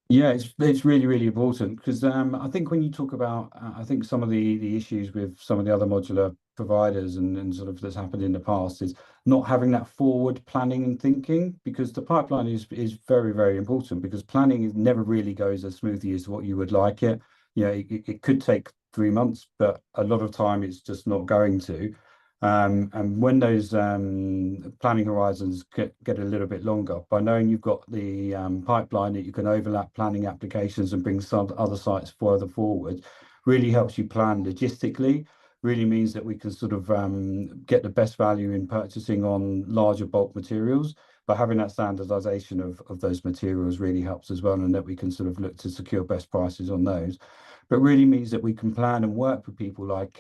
Yeah, it's really, really important, because I think when you talk about I think some of the issues with some of the other modular providers and sort of that's happened in the past is not having that forward planning and thinking, because the pipeline is very, very important, because planning never really goes as smoothly as what you would like it. It could take 3 months, but a lot of time it's just not going to. And when those planning horizons get a little bit longer, by knowing you've got the pipeline that you can overlap planning applications and bring some other sites further forward, really helps you plan logistically, really means that we can sort of get the best value in purchasing on larger bulk materials. But having that standardization of those materials really helps as well, and that we can sort of look to secure best prices on those. But really means that we can plan and work with people like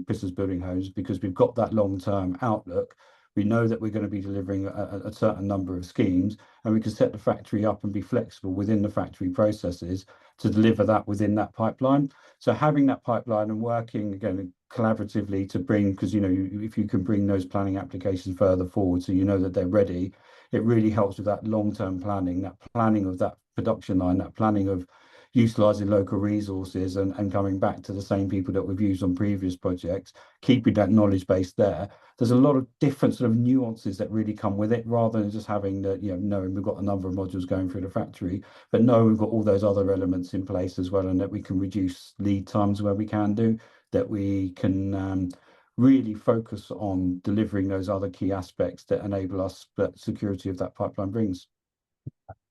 Business Building Homes, because we've got that long-term outlook. We know that we're going to be delivering a certain number of schemes, and we can set the factory up and be flexible within the factory processes to deliver that within that pipeline. So having that pipeline and working again collaboratively to bring, because if you can bring those planning applications further forward, so that they're ready, it really helps with that long-term planning, that planning of that production line, that planning of utilising local resources and coming back to the same people that we've used on previous projects, keeping that knowledge base there. There's a lot of different sort of nuances that really come with it, rather than just having the, knowing we've got a number of modules going through the factory, but knowing we've got all those other elements in place as well, and that we can reduce lead times where we can do, that we can really focus on delivering those other key aspects that enable us that security of that pipeline brings.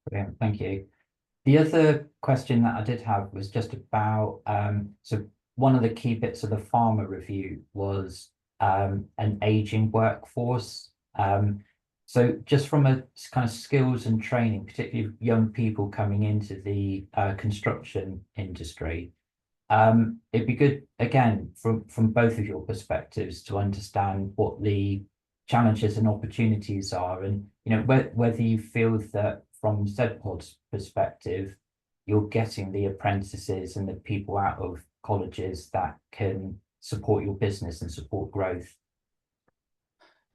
Brilliant, thank you. The other question that I did have was just about, so one of the key bits of the farmer review was an aging workforce. So just from a kind of skills and training, particularly young people coming into the construction industry, it'd be good, again, from both of your perspectives, to understand what the challenges and opportunities are, and whether you feel that from ZPod's perspective, you're getting the apprentices and the people out of colleges that can support your business and support growth.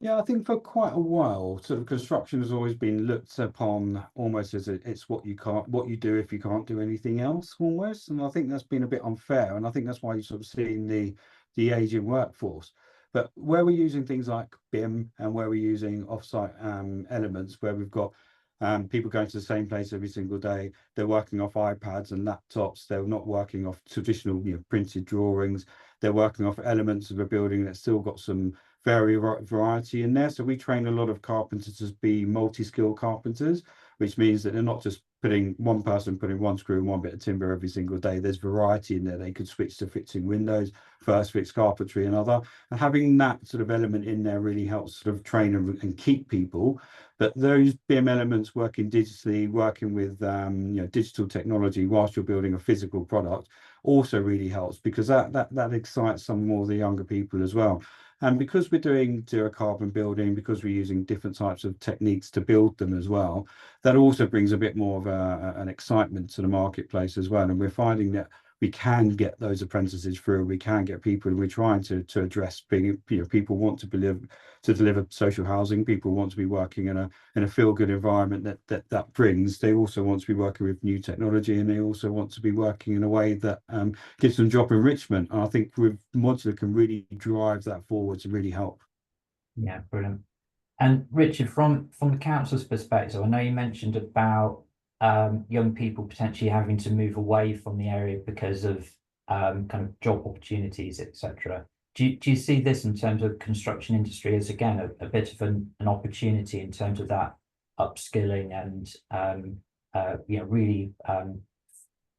Yeah, I think for quite a while, sort of construction has always been looked upon almost as it's what you do if you can't do anything else, almost. And I think that's been a bit unfair. And I think that's why you're sort of seeing the aging workforce. But where we're using things like BIM, and where we're using offsite elements, where we've got people going to the same place every single day, they're working off iPads and laptops, they're not working off traditional printed drawings, they're working off elements of a building that's still got some variety in there. So we train a lot of carpenters to be multi-skilled carpenters, which means that they're not just one person putting one screw and one bit of timber every single day. There's variety in there. They could switch to fixing windows, first fix carpentry, another. And having that sort of element in there really helps sort of train and keep people. But those BIM elements, working digitally, working with digital technology whilst you're building a physical product, also really helps, because that excites some more of the younger people as well. And because we're doing zero carbon building, because we're using different types of techniques to build them as well, that also brings a bit more of an excitement to the marketplace as well. And we're finding that we can get those apprentices through, we can get people, and we're trying to address being, people want to deliver social housing, people want to be working in a feel-good environment that brings. They also want to be working with new technology, and they also want to be working in a way that gives them job enrichment. And I think with modular can really drive that forward to really help. Yeah, brilliant. And Richard, from the council's perspective, I know you mentioned about young people potentially having to move away from the area because of kind of job opportunities, etc. Do you see this in terms of construction industry as, again, a bit of an opportunity in terms of that upskilling and really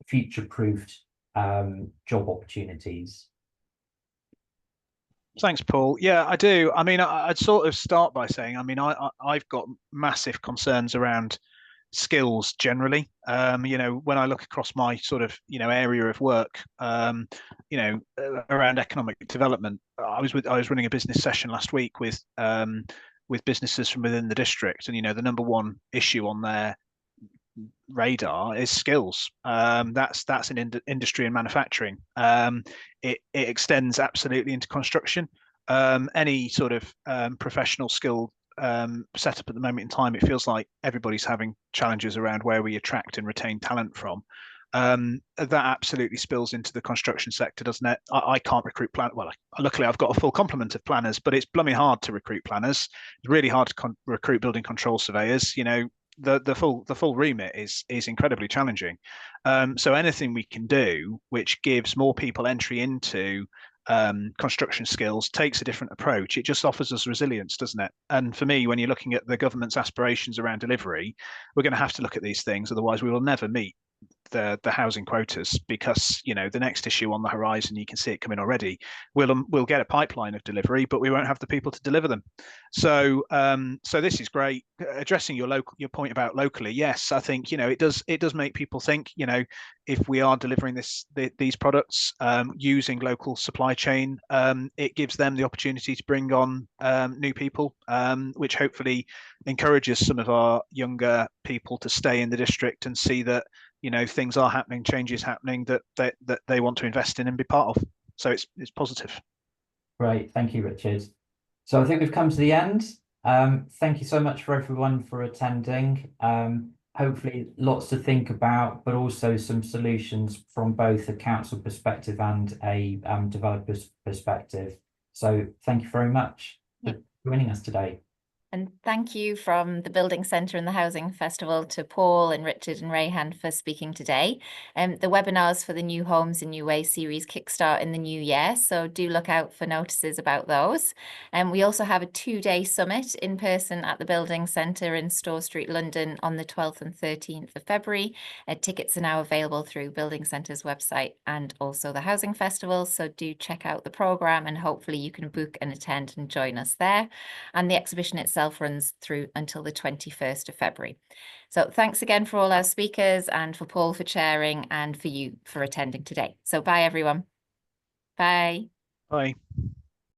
future-proofed job opportunities? Thanks, Paul. Yeah, I do. I mean, I'd sort of start by saying, I mean, I've got massive concerns around skills generally. When I look across my sort of area of work, around economic development, I was running a business session last week with businesses from within the district, and the number one issue on their radar is skills. That's in industry and manufacturing. It extends absolutely into construction. Any sort of professional skill setup at the moment in time, it feels like everybody's having challenges around where we attract and retain talent from. That absolutely spills into the construction sector, doesn't it? I can't recruit planners. Well, luckily I've got a full complement of planners, but it's blooming hard to recruit planners. It's really hard to recruit building control surveyors. The full remit is incredibly challenging. So anything we can do which gives more people entry into construction skills takes a different approach. It just offers us resilience, doesn't it? And for me, when you're looking at the government's aspirations around delivery, we're going to have to look at these things, otherwise we will never meet the housing quotas, because the next issue on the horizon, you can see it coming already, we'll get a pipeline of delivery, but we won't have the people to deliver them. So this is great. Addressing your point about locally, yes, I think it does make people think, if we are delivering these products using local supply chain, it gives them the opportunity to bring on new people, which hopefully encourages some of our younger people to stay in the district and see that things are happening, changes happening that they want to invest in and be part of. So it's positive. Great, thank you, Richard. So I think we've come to the end. Thank you so much for everyone for attending. hopefully lots to think about, but also some solutions from both a council perspective and a developer's perspective. So thank you very much for joining us today. And thank you from the Building Centre and the Housing Festival to Paul and Richard and Rayhan for speaking today. The webinars for the New Homes in New Ways series kickstart in the new year, so do look out for notices about those. And we also have a 2-day summit in person at the Building Centre in Store Street, London on the 12th and 13th of February. Tickets are now available through Building Centre's website and also the Housing Festival, so do check out the programme and hopefully you can book and attend and join us there. And the exhibition itself runs through until the 21st of February. So thanks again for all our speakers and for Paul for chairing and for you for attending today. So bye everyone. Bye. Bye.